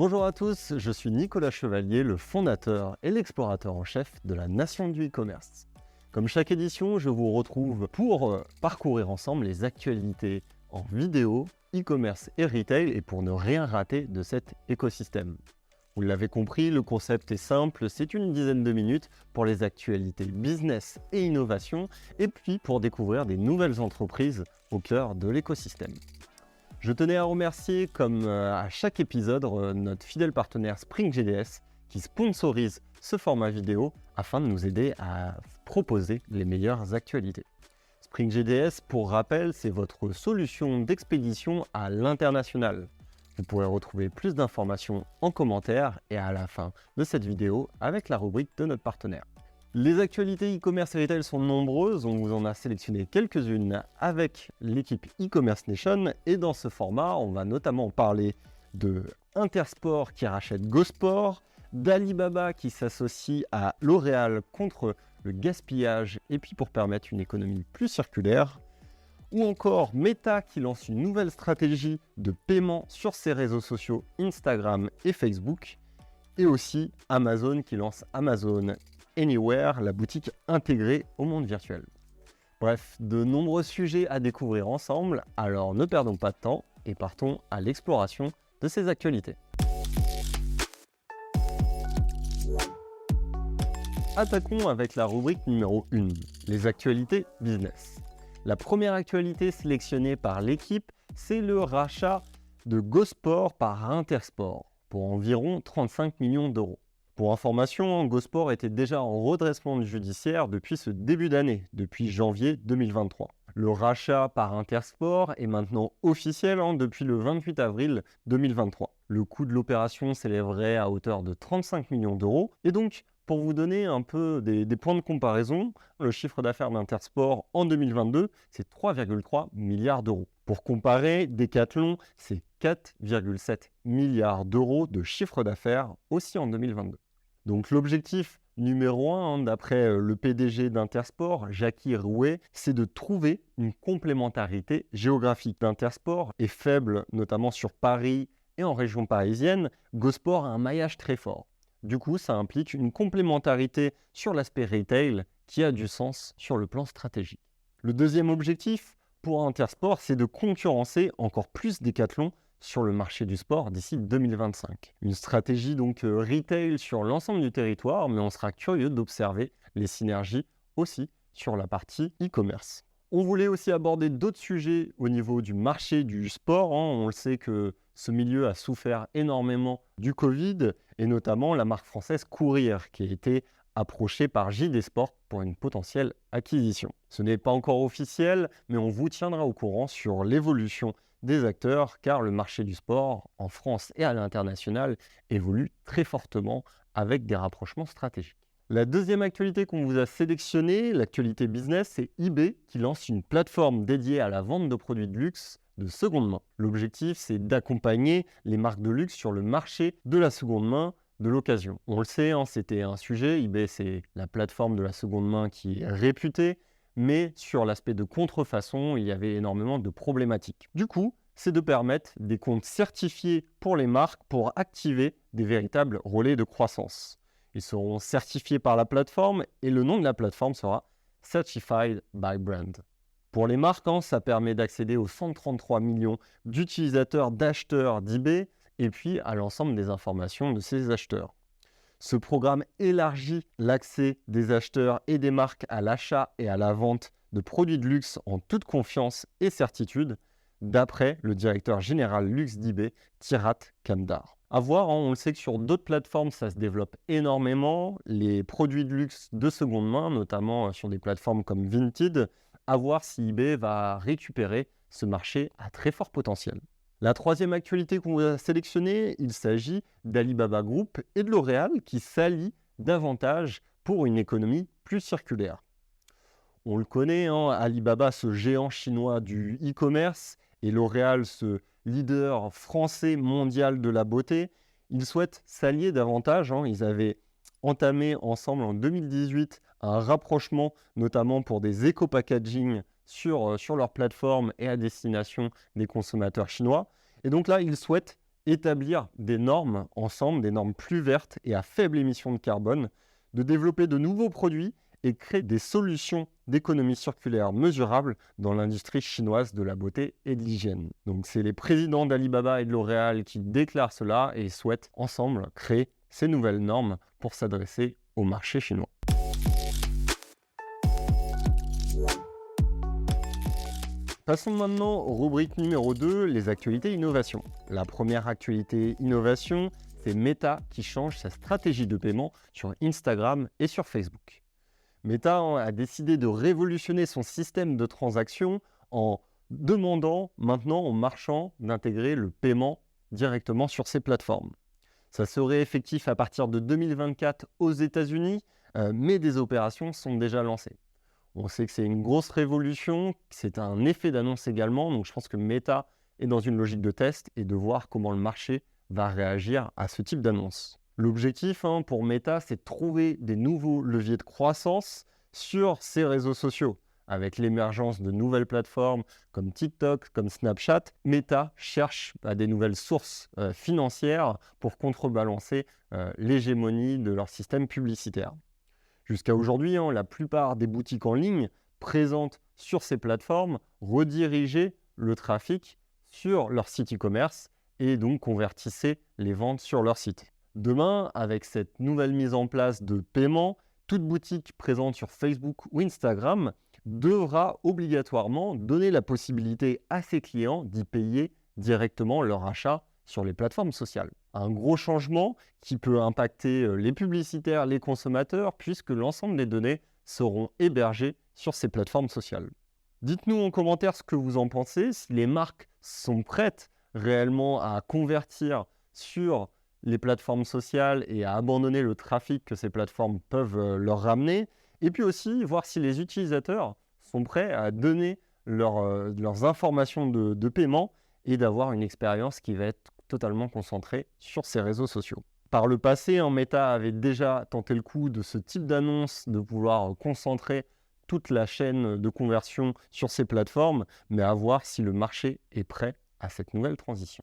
Bonjour à tous, je suis Nicolas Chevalier, le fondateur et l'explorateur en chef de la Nation du e-commerce. Comme chaque édition, je vous retrouve pour parcourir ensemble les actualités en vidéo, e-commerce et retail et pour ne rien rater de cet écosystème. Vous l'avez compris, le concept est simple, c'est une dizaine de minutes pour les actualités business et innovation et puis pour découvrir des nouvelles entreprises au cœur de l'écosystème. Je tenais à remercier, comme à chaque épisode, notre fidèle partenaire Spring GDS qui sponsorise ce format vidéo afin de nous aider à proposer les meilleures actualités. Spring GDS, pour rappel, c'est votre solution d'expédition à l'international. Vous pourrez retrouver plus d'informations en commentaire et à la fin de cette vidéo avec la rubrique de notre partenaire. Les actualités e-commerce et retail sont nombreuses, on vous en a sélectionné quelques-unes avec l'équipe e-commerce Nation et dans ce format, on va notamment parler de Intersport qui rachète GoSport, d'Alibaba qui s'associe à L'Oréal contre le gaspillage et puis pour permettre une économie plus circulaire, ou encore Meta qui lance une nouvelle stratégie de paiement sur ses réseaux sociaux Instagram et Facebook, et aussi Amazon qui lance Amazon Anywhere, la boutique intégrée au monde virtuel. Bref, de nombreux sujets à découvrir ensemble, alors ne perdons pas de temps et partons à l'exploration de ces actualités. Attaquons avec la rubrique numéro 1, les actualités business. La première actualité sélectionnée par l'équipe, c'est le rachat de GoSport par Intersport pour environ 35 millions d'euros. Pour information, GoSport était déjà en redressement judiciaire depuis ce début d'année, depuis janvier 2023. Le rachat par Intersport est maintenant officiel depuis le 28 avril 2023. Le coût de l'opération s'élèverait à hauteur de 35 millions d'euros. Et donc, pour vous donner un peu des points de comparaison, le chiffre d'affaires d'Intersport en 2022, c'est 3,3 milliards d'euros. Pour comparer, Decathlon, c'est 4,7 milliards d'euros de chiffre d'affaires aussi en 2022. Donc l'objectif numéro 1, d'après le PDG d'Intersport, Jackie Rouet, c'est de trouver une complémentarité géographique. D'Intersport est faible, notamment sur Paris et en région parisienne. GoSport a un maillage très fort. Du coup, ça implique une complémentarité sur l'aspect retail qui a du sens sur le plan stratégique. Le deuxième objectif pour Intersport, c'est de concurrencer encore plus Decathlon sur le marché du sport d'ici 2025. Une stratégie donc retail sur l'ensemble du territoire, mais on sera curieux d'observer les synergies aussi sur la partie e-commerce. On voulait aussi aborder d'autres sujets au niveau du marché du sport. On le sait que ce milieu a souffert énormément du Covid, et notamment la marque française Courir, qui a été approchée par JD Sport pour une potentielle acquisition. Ce n'est pas encore officiel, mais on vous tiendra au courant sur l'évolution des acteurs, car le marché du sport en France et à l'international évolue très fortement avec des rapprochements stratégiques. La deuxième actualité qu'on vous a sélectionnée, l'actualité business, c'est eBay qui lance une plateforme dédiée à la vente de produits de luxe de seconde main. L'objectif, c'est d'accompagner les marques de luxe sur le marché de la seconde main de l'occasion. On le sait, c'était un sujet, eBay c'est la plateforme de la seconde main qui est réputée, mais sur l'aspect de contrefaçon, il y avait énormément de problématiques. Du coup, c'est de permettre des comptes certifiés pour les marques pour activer des véritables relais de croissance. Ils seront certifiés par la plateforme et le nom de la plateforme sera Certified by Brand. Pour les marques, ça permet d'accéder aux 133 millions d'utilisateurs, d'acheteurs d'eBay et puis à l'ensemble des informations de ces acheteurs. Ce programme élargit l'accès des acheteurs et des marques à l'achat et à la vente de produits de luxe en toute confiance et certitude, d'après le directeur général luxe d'eBay, Tirat Kamdar. À voir, on le sait que sur d'autres plateformes, ça se développe énormément. Les produits de luxe de seconde main, notamment sur des plateformes comme Vinted, à voir si eBay va récupérer ce marché à très fort potentiel. La troisième actualité qu'on vous a sélectionnée, il s'agit d'Alibaba Group et de L'Oréal qui s'allient davantage pour une économie plus circulaire. On le connaît, Alibaba, ce géant chinois du e-commerce, et L'Oréal, ce leader français mondial de la beauté, ils souhaitent s'allier davantage. Ils avaient entamé ensemble en 2018 un rapprochement, notamment pour des éco-packaging sur leur plateforme et à destination des consommateurs chinois. Et donc là, ils souhaitent établir des normes ensemble, des normes plus vertes et à faible émission de carbone, de développer de nouveaux produits et créer des solutions d'économie circulaire mesurables dans l'industrie chinoise de la beauté et de l'hygiène. Donc c'est les présidents d'Alibaba et de L'Oréal qui déclarent cela et souhaitent ensemble créer ces nouvelles normes pour s'adresser au marché chinois. Passons maintenant aux rubriques numéro 2, les actualités innovation. La première actualité innovation, c'est Meta qui change sa stratégie de paiement sur Instagram et sur Facebook. Meta a décidé de révolutionner son système de transaction en demandant maintenant aux marchands d'intégrer le paiement directement sur ses plateformes. Ça serait effectif à partir de 2024 aux États-Unis, mais des opérations sont déjà lancées. On sait que c'est une grosse révolution, c'est un effet d'annonce également, donc je pense que Meta est dans une logique de test et de voir comment le marché va réagir à ce type d'annonce. L'objectif pour Meta, c'est de trouver des nouveaux leviers de croissance sur ces réseaux sociaux. Avec l'émergence de nouvelles plateformes comme TikTok, comme Snapchat, Meta cherche des nouvelles sources financières pour contrebalancer l'hégémonie de leur système publicitaire. Jusqu'à aujourd'hui, la plupart des boutiques en ligne présentes sur ces plateformes redirigeaient le trafic sur leur site e-commerce et donc convertissaient les ventes sur leur site. Demain, avec cette nouvelle mise en place de paiement, toute boutique présente sur Facebook ou Instagram devra obligatoirement donner la possibilité à ses clients d'y payer directement leur achat sur les plateformes sociales. Un gros changement qui peut impacter les publicitaires, les consommateurs, puisque l'ensemble des données seront hébergées sur ces plateformes sociales. Dites-nous en commentaire ce que vous en pensez, si les marques sont prêtes réellement à convertir sur les plateformes sociales et à abandonner le trafic que ces plateformes peuvent leur ramener, et puis aussi voir si les utilisateurs sont prêts à donner leurs informations de paiement et d'avoir une expérience qui va être totalement concentrée sur ces réseaux sociaux. Par le passé, Meta avait déjà tenté le coup de ce type d'annonce, de pouvoir concentrer toute la chaîne de conversion sur ces plateformes, mais à voir si le marché est prêt à cette nouvelle transition.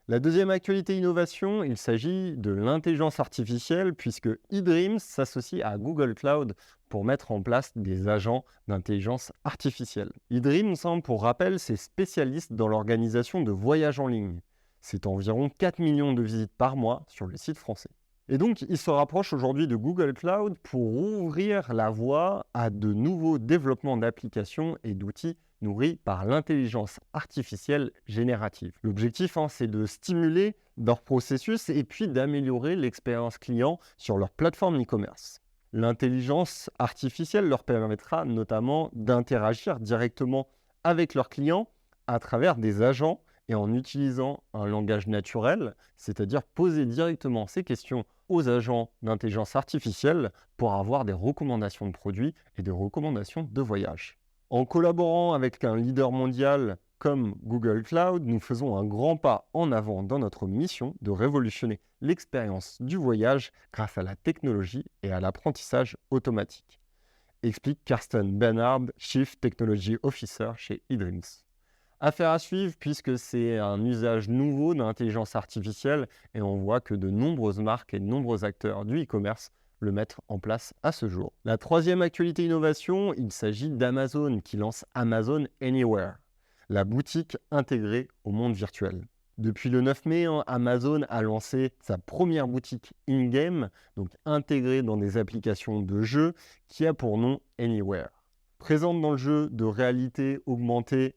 La deuxième actualité innovation, il s'agit de l'intelligence artificielle puisque eDreams s'associe à Google Cloud pour mettre en place des agents d'intelligence artificielle. eDreams, pour rappel, c'est spécialiste dans l'organisation de voyages en ligne. C'est environ 4 millions de visites par mois sur le site français. Et donc, il se rapproche aujourd'hui de Google Cloud pour ouvrir la voie à de nouveaux développements d'applications et d'outils nourris par l'intelligence artificielle générative. L'objectif, c'est de stimuler leur processus et puis d'améliorer l'expérience client sur leur plateforme e-commerce. L'intelligence artificielle leur permettra notamment d'interagir directement avec leurs clients à travers des agents et en utilisant un langage naturel, c'est-à-dire poser directement ces questions aux agents d'intelligence artificielle pour avoir des recommandations de produits et des recommandations de voyage. En collaborant avec un leader mondial comme Google Cloud, nous faisons un grand pas en avant dans notre mission de révolutionner l'expérience du voyage grâce à la technologie et à l'apprentissage automatique, explique Karsten Bernhard, Chief Technology Officer chez eDreams. Affaire à suivre puisque c'est un usage nouveau de l'intelligence artificielle et on voit que de nombreuses marques et de nombreux acteurs du e-commerce le mettre en place à ce jour. La troisième actualité innovation, il s'agit d'Amazon qui lance Amazon Anywhere, la boutique intégrée au monde virtuel. Depuis le 9 mai, Amazon a lancé sa première boutique in-game, donc intégrée dans des applications de jeux, qui a pour nom Anywhere. Présente dans le jeu de réalité augmentée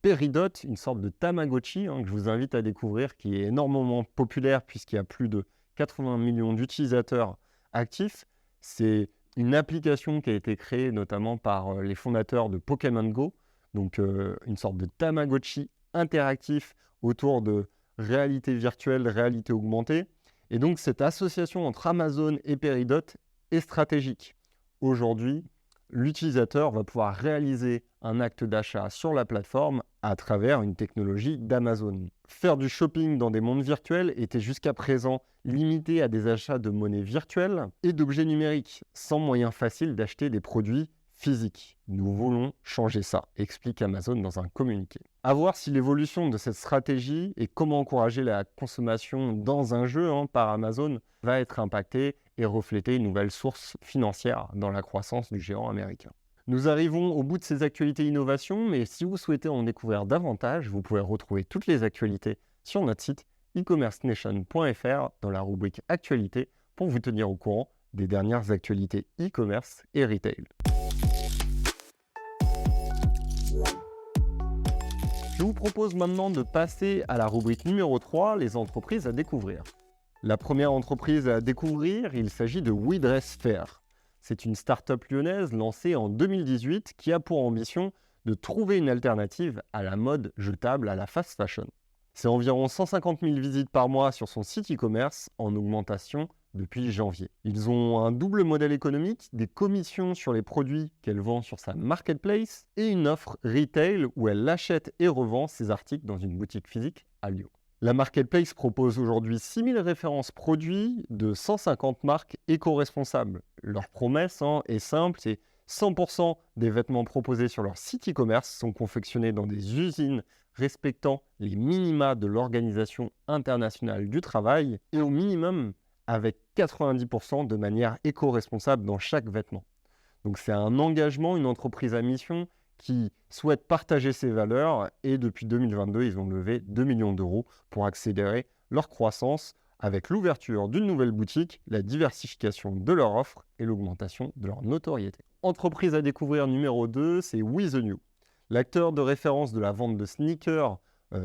Peridot, une sorte de Tamagotchi que je vous invite à découvrir, qui est énormément populaire puisqu'il y a plus de 80 millions d'utilisateurs actifs. C'est une application qui a été créée notamment par les fondateurs de Pokémon Go, donc une sorte de Tamagotchi interactif autour de réalité virtuelle, réalité augmentée. Et donc cette association entre Amazon et Peridot est stratégique. Aujourd'hui, l'utilisateur va pouvoir réaliser un acte d'achat sur la plateforme à travers une technologie d'Amazon. Faire du shopping dans des mondes virtuels était jusqu'à présent limité à des achats de monnaie virtuelle et d'objets numériques, sans moyen facile d'acheter des produits physique. Nous voulons changer ça, explique Amazon dans un communiqué. À voir si l'évolution de cette stratégie et comment encourager la consommation dans un jeu par Amazon va être impactée et refléter une nouvelle source financière dans la croissance du géant américain. Nous arrivons au bout de ces actualités innovation, mais si vous souhaitez en découvrir davantage, vous pouvez retrouver toutes les actualités sur notre site e-commercenation.fr dans la rubrique Actualités pour vous tenir au courant des dernières actualités e-commerce et retail. Je vous propose maintenant de passer à la rubrique numéro 3, les entreprises à découvrir. La première entreprise à découvrir, il s'agit de WeDressFair. C'est une start-up lyonnaise lancée en 2018 qui a pour ambition de trouver une alternative à la mode jetable à la fast fashion. C'est environ 150 000 visites par mois sur son site e-commerce en augmentation depuis janvier. Ils ont un double modèle économique, des commissions sur les produits qu'elle vend sur sa marketplace et une offre retail où elle achète et revend ses articles dans une boutique physique à Lyon. La marketplace propose aujourd'hui 6000 références produits de 150 marques éco-responsables. Leur promesse est simple, c'est 100% des vêtements proposés sur leur site e-commerce sont confectionnés dans des usines respectant les minima de l'Organisation internationale du travail et au minimum avec 90% de manière éco-responsable dans chaque vêtement. Donc c'est un engagement, une entreprise à mission qui souhaite partager ses valeurs et depuis 2022, ils ont levé 2 millions d'euros pour accélérer leur croissance avec l'ouverture d'une nouvelle boutique, la diversification de leur offre et l'augmentation de leur notoriété. Entreprise à découvrir numéro 2, c'est We The New. L'acteur de référence de la vente de sneakers,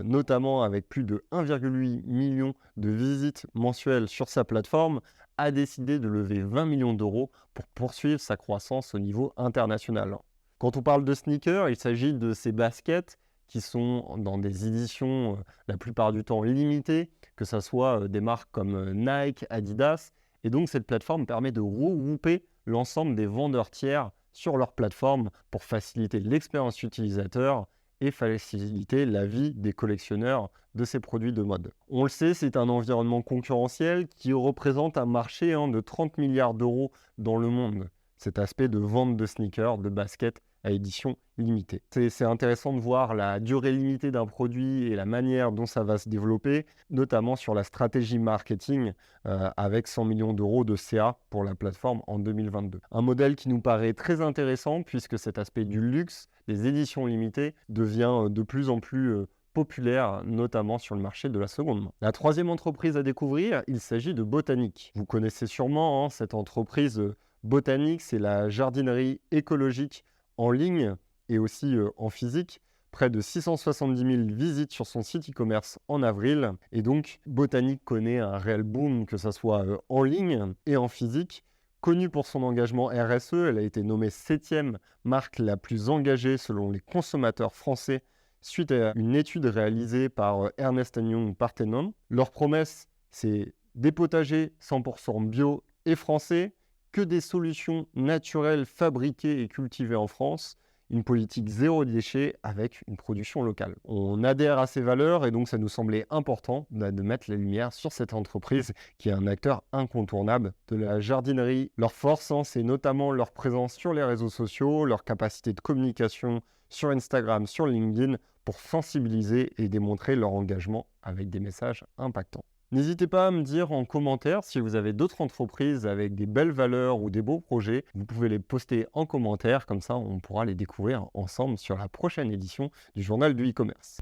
notamment avec plus de 1,8 million de visites mensuelles sur sa plateforme, a décidé de lever 20 millions d'euros pour poursuivre sa croissance au niveau international. Quand on parle de sneakers, il s'agit de ces baskets qui sont dans des éditions la plupart du temps limitées, que ce soit des marques comme Nike, Adidas. Et donc cette plateforme permet de regrouper l'ensemble des vendeurs tiers sur leur plateforme pour faciliter l'expérience utilisateur et faciliter la vie des collectionneurs de ces produits de mode. On le sait, c'est un environnement concurrentiel qui représente un marché de 30 milliards d'euros dans le monde. Cet aspect de vente de sneakers, de baskets à édition limitée. C'est intéressant de voir la durée limitée d'un produit et la manière dont ça va se développer, notamment sur la stratégie marketing avec 100 millions d'euros de CA pour la plateforme en 2022. Un modèle qui nous paraît très intéressant puisque cet aspect du luxe, des éditions limitées, devient de plus en plus populaire, notamment sur le marché de la seconde main. La troisième entreprise à découvrir, il s'agit de Botanique. Vous connaissez sûrement cette entreprise Botanique, c'est la jardinerie écologique en ligne et aussi en physique. Près de 670 000 visites sur son site e-commerce en avril. Et donc, Botanique connaît un réel boom, que ce soit en ligne et en physique. Connue pour son engagement RSE, elle a été nommée 7e marque la plus engagée selon les consommateurs français suite à une étude réalisée par Ernst & Young Parthenon. Leur promesse, c'est des potagers 100% bio et français, que des solutions naturelles fabriquées et cultivées en France, une politique zéro déchet avec une production locale. On adhère à ces valeurs et donc ça nous semblait important de mettre la lumière sur cette entreprise qui est un acteur incontournable de la jardinerie. Leur force, c'est notamment leur présence sur les réseaux sociaux, leur capacité de communication sur Instagram, sur LinkedIn pour sensibiliser et démontrer leur engagement avec des messages impactants. N'hésitez pas à me dire en commentaire si vous avez d'autres entreprises avec des belles valeurs ou des beaux projets. Vous pouvez les poster en commentaire, comme ça on pourra les découvrir ensemble sur la prochaine édition du journal du e-commerce.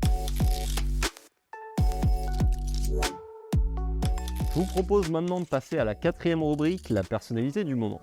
Je vous propose maintenant de passer à la quatrième rubrique, la personnalité du moment.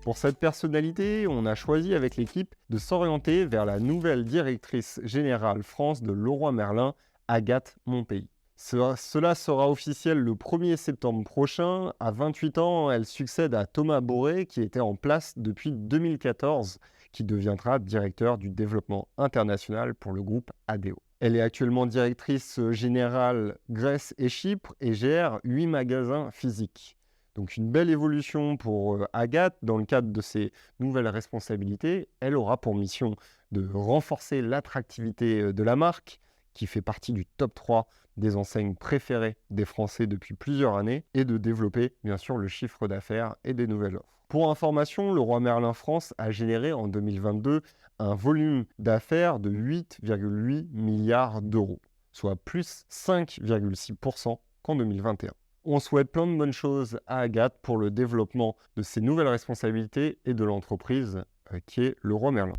Pour cette personnalité, on a choisi avec l'équipe de s'orienter vers la nouvelle directrice générale France de Leroy Merlin, Agathe Monpeilly. Cela sera officiel le 1er septembre prochain. À 28 ans, elle succède à Thomas Boré, qui était en place depuis 2014, qui deviendra directeur du développement international pour le groupe ADO. Elle est actuellement directrice générale Grèce et Chypre et gère 8 magasins physiques. Donc une belle évolution pour Agathe dans le cadre de ses nouvelles responsabilités. Elle aura pour mission de renforcer l'attractivité de la marque, qui fait partie du top 3 des enseignes préférées des Français depuis plusieurs années, et de développer bien sûr le chiffre d'affaires et des nouvelles offres. Pour information, Leroy Merlin France a généré en 2022 un volume d'affaires de 8,8 milliards d'euros, soit plus 5,6% qu'en 2021. On souhaite plein de bonnes choses à Agathe pour le développement de ses nouvelles responsabilités et de l'entreprise qui est Leroy Merlin.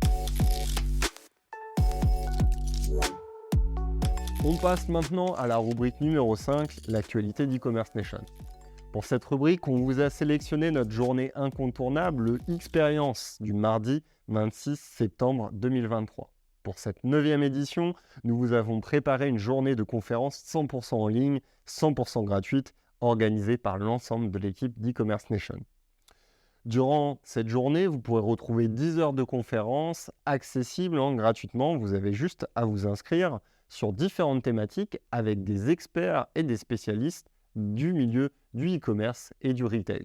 On passe maintenant à la rubrique numéro 5, l'actualité d'e-commerce nation. Pour cette rubrique, on vous a sélectionné notre journée incontournable, le Expérience du mardi 26 septembre 2023. Pour cette 9e édition, nous vous avons préparé une journée de conférence 100% en ligne, 100% gratuite, organisée par l'ensemble de l'équipe d'e-commerce nation. Durant cette journée, vous pourrez retrouver 10 heures de conférences accessibles gratuitement. Vous avez juste à vous inscrire sur différentes thématiques avec des experts et des spécialistes du milieu du e-commerce et du retail.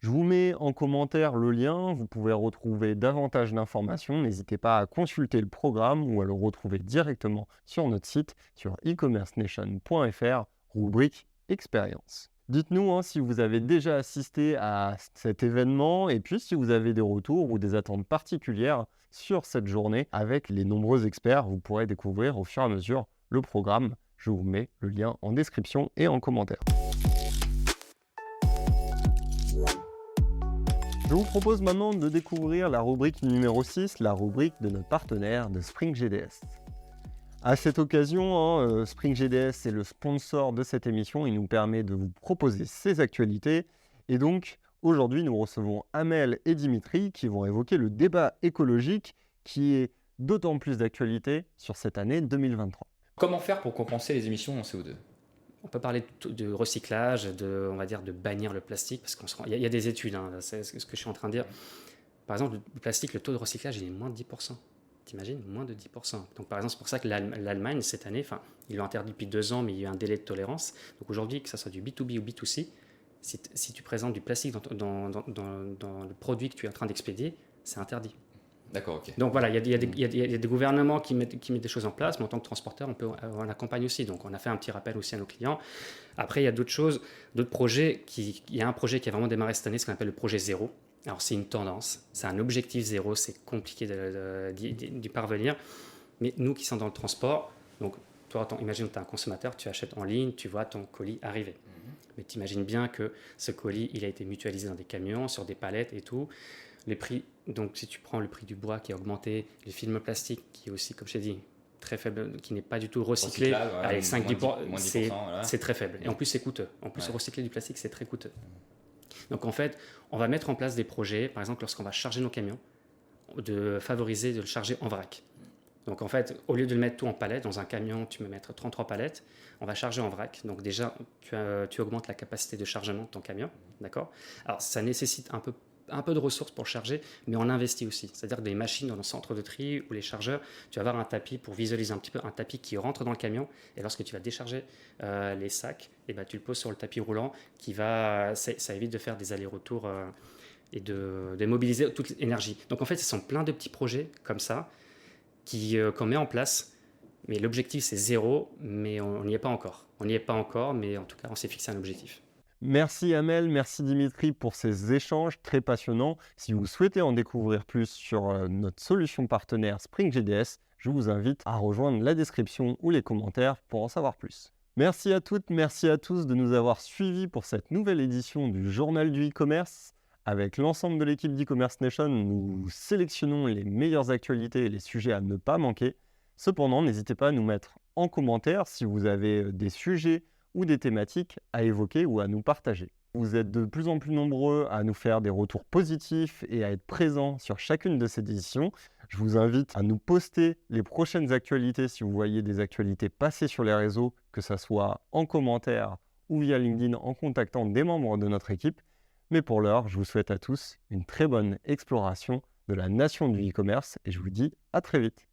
Je vous mets en commentaire le lien, vous pouvez retrouver davantage d'informations. N'hésitez pas à consulter le programme ou à le retrouver directement sur notre site sur e-commercenation.fr, rubrique Expérience. Dites-nous si vous avez déjà assisté à cet événement et puis si vous avez des retours ou des attentes particulières sur cette journée avec les nombreux experts. Vous pourrez découvrir au fur et à mesure le programme. Je vous mets le lien en description et en commentaire. Je vous propose maintenant de découvrir la rubrique numéro 6, la rubrique de notre partenaire de Spring GDS. À cette occasion, Spring GDS est le sponsor de cette émission. Il nous permet de vous proposer ces actualités. Et donc, aujourd'hui, nous recevons Amel et Dimitri qui vont évoquer le débat écologique qui est d'autant plus d'actualité sur cette année 2023. Comment faire pour compenser les émissions en CO2 ? On peut parler de recyclage, on va dire de bannir le plastique, parce qu'il y a des études, c'est ce que je suis en train de dire. Par exemple, le plastique, le taux de recyclage, il est moins de 10%. T'imagines, moins de 10%. Donc par exemple, c'est pour ça que l'Allemagne, cette année, ils l'ont interdit depuis 2 ans, mais il y a eu un délai de tolérance. Donc aujourd'hui, que ce soit du B2B ou B2C, si tu présentes du plastique dans le produit que tu es en train d'expédier, c'est interdit. D'accord, ok. Donc voilà, il y a des gouvernements qui mettent des choses en place, mais en tant que transporteur, on accompagne aussi. Donc on a fait un petit rappel aussi à nos clients. Après, il y a d'autres choses, d'autres projets. Il y a un projet qui a vraiment démarré cette année, ce qu'on appelle le projet zéro. Alors c'est une tendance, c'est un objectif zéro, c'est compliqué d'y parvenir. Mais nous qui sommes dans le transport, donc toi, imagine que tu es un consommateur, tu achètes en ligne, tu vois ton colis arriver. Mais tu imagines bien que ce colis, il a été mutualisé dans des camions, sur des palettes et tout. Les prix, donc si tu prends le prix du bois qui a augmenté, le film plastique qui est aussi, comme je t'ai dit, très faible, qui n'est pas du tout recyclé, avec 5-10%, c'est très faible. Et en plus, c'est coûteux. En plus, recycler du plastique, c'est très coûteux. Donc en fait, on va mettre en place des projets, par exemple lorsqu'on va charger nos camions, de favoriser de le charger en vrac. Donc en fait, au lieu de le mettre tout en palette, dans un camion, tu peux mettre 33 palettes, on va charger en vrac. Donc déjà, tu augmentes la capacité de chargement de ton camion, d'accord ? Alors ça nécessite un peu de ressources pour charger, mais on investit aussi. C'est-à-dire que des machines dans le centre de tri ou les chargeurs, tu vas avoir un tapis pour visualiser un petit peu, un tapis qui rentre dans le camion. Et lorsque tu vas décharger les sacs, tu le poses sur le tapis roulant ça évite de faire des allers-retours et de mobiliser toute l'énergie. Donc en fait, ce sont plein de petits projets comme ça qu'on met en place. Mais l'objectif, c'est zéro, mais on n'y est pas encore. On n'y est pas encore, mais en tout cas, on s'est fixé un objectif. Merci Amel, merci Dimitri pour ces échanges très passionnants. Si vous souhaitez en découvrir plus sur notre solution partenaire Spring GDS, je vous invite à rejoindre la description ou les commentaires pour en savoir plus. Merci à toutes, merci à tous de nous avoir suivis pour cette nouvelle édition du Journal du e-commerce. Avec l'ensemble de l'équipe d'e-commerce nation, nous sélectionnons les meilleures actualités et les sujets à ne pas manquer. Cependant, n'hésitez pas à nous mettre en commentaire si vous avez des sujets ou des thématiques à évoquer ou à nous partager. Vous êtes de plus en plus nombreux à nous faire des retours positifs et à être présents sur chacune de ces éditions. Je vous invite à nous poster les prochaines actualités si vous voyez des actualités passer sur les réseaux, que ce soit en commentaire ou via LinkedIn en contactant des membres de notre équipe. Mais pour l'heure, je vous souhaite à tous une très bonne exploration de la nation du e-commerce et je vous dis à très vite.